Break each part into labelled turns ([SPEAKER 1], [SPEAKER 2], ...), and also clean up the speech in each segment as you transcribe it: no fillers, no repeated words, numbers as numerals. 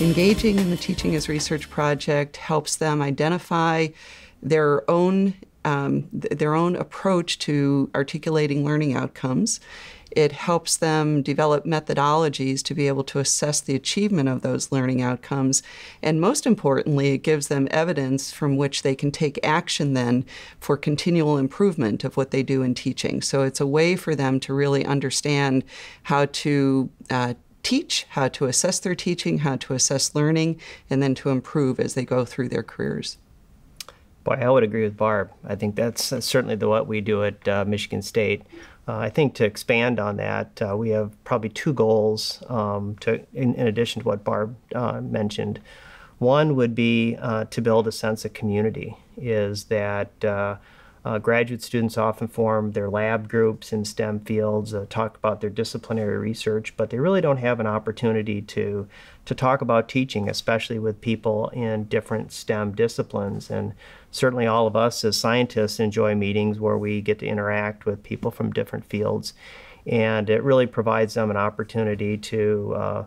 [SPEAKER 1] Engaging in the Teaching as Research project helps them identify their own approach to articulating learning outcomes. It helps them develop methodologies to be able to assess the achievement of those learning outcomes. And most importantly, it gives them evidence from which they can take action then for continual improvement of what they do in teaching. So it's a way for them to really understand how to teach, how to assess their teaching, how to assess learning, and then to improve as they go through their careers.
[SPEAKER 2] Boy, I would agree with Barb. I think that's certainly what we do at Michigan State. I think to expand on that, we have probably two goals in addition to what Barb mentioned. One would be to build a sense of community, is that graduate students often form their lab groups in STEM fields, talk about their disciplinary research, but they really don't have an opportunity to talk about teaching, especially with people in different STEM disciplines. And certainly all of us as scientists enjoy meetings where we get to interact with people from different fields. And it really provides them an opportunity to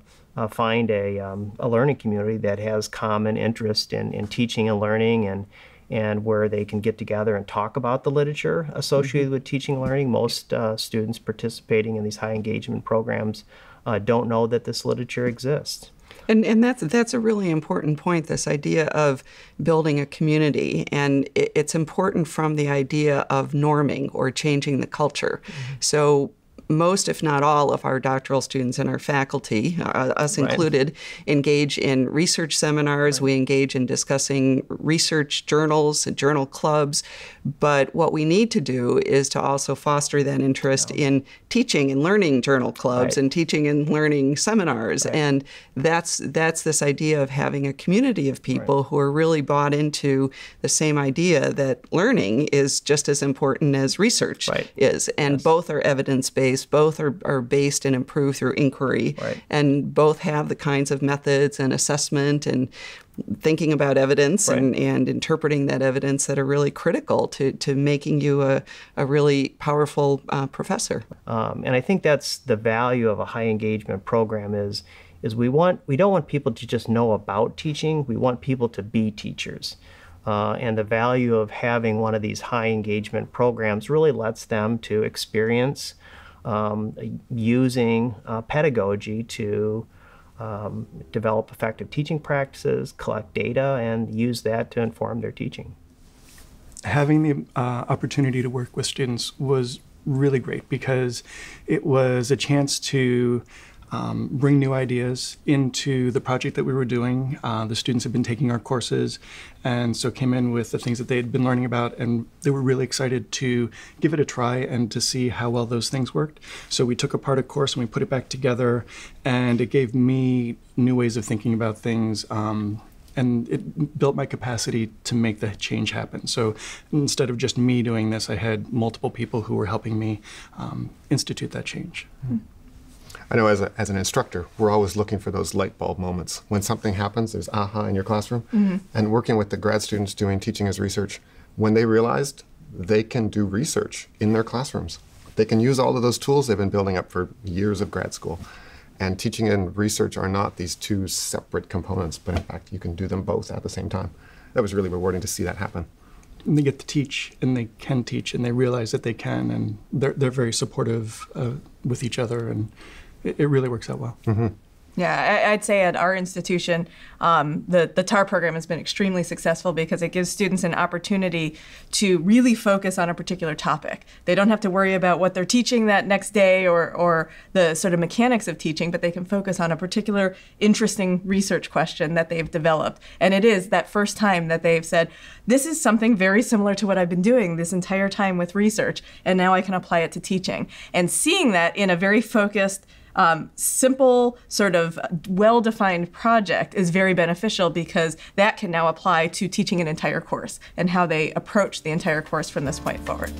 [SPEAKER 2] find a learning community that has common interest in teaching and learning, and where they can get together and talk about the literature associated with teaching and learning. Most students participating in these high engagement programs don't know that this literature exists.
[SPEAKER 1] And that's a really important point, this idea of building a community. And it's important from the idea of norming or changing the culture. So most, if not all, of our doctoral students and our faculty, us included, engage in research seminars. We engage in discussing research journals and journal clubs. But what we need to do is to also foster that interest in teaching and learning journal clubs and teaching and learning seminars. And that's this idea of having a community of people who are really bought into the same idea that learning is just as important as research is. And both are evidence-based. Both are based and improved through inquiry, and both have the kinds of methods and assessment and thinking about evidence and interpreting that evidence that are really critical to making you a really powerful professor.
[SPEAKER 2] And I think that's the value of a high engagement program is we don't want people to just know about teaching. We want people to be teachers. And the value of having one of these high engagement programs really lets them to experience using pedagogy to develop effective teaching practices, collect data, and use that to inform their teaching.
[SPEAKER 3] Having the opportunity to work with students was really great because it was a chance to bring new ideas into the project that we were doing. The students had been taking our courses and so came in with the things that they had been learning about, and they were really excited to give it a try and to see how well those things worked. So we took apart a course and we put it back together, and it gave me new ways of thinking about things. And it built my capacity to make the change happen. So instead of just me doing this, I had multiple people who were helping me institute that change.
[SPEAKER 4] I know as an instructor, we're always looking for those light bulb moments. When something happens, there's aha in your classroom. And working with the grad students doing teaching as research, when they realized they can do research in their classrooms. They can use all of those tools they've been building up for years of grad school. And teaching and research are not these two separate components, but in fact, you can do them both at the same time. That was really rewarding to see that happen.
[SPEAKER 3] And they get to teach, and they can teach, and they realize that they can, and they're very supportive with each other, and it really works out well.
[SPEAKER 5] Yeah, I'd say at our institution, the TAR program has been extremely successful because it gives students an opportunity to really focus on a particular topic. They don't have to worry about what they're teaching that next day or the sort of mechanics of teaching, but they can focus on a particular interesting research question that they've developed. And it is that first time that they've said, this is something very similar to what I've been doing this entire time with research, and now I can apply it to teaching. And seeing that in a very focused, simple, sort of well-defined project is very beneficial because that can now apply to teaching an entire course and how they approach the entire course from this point forward.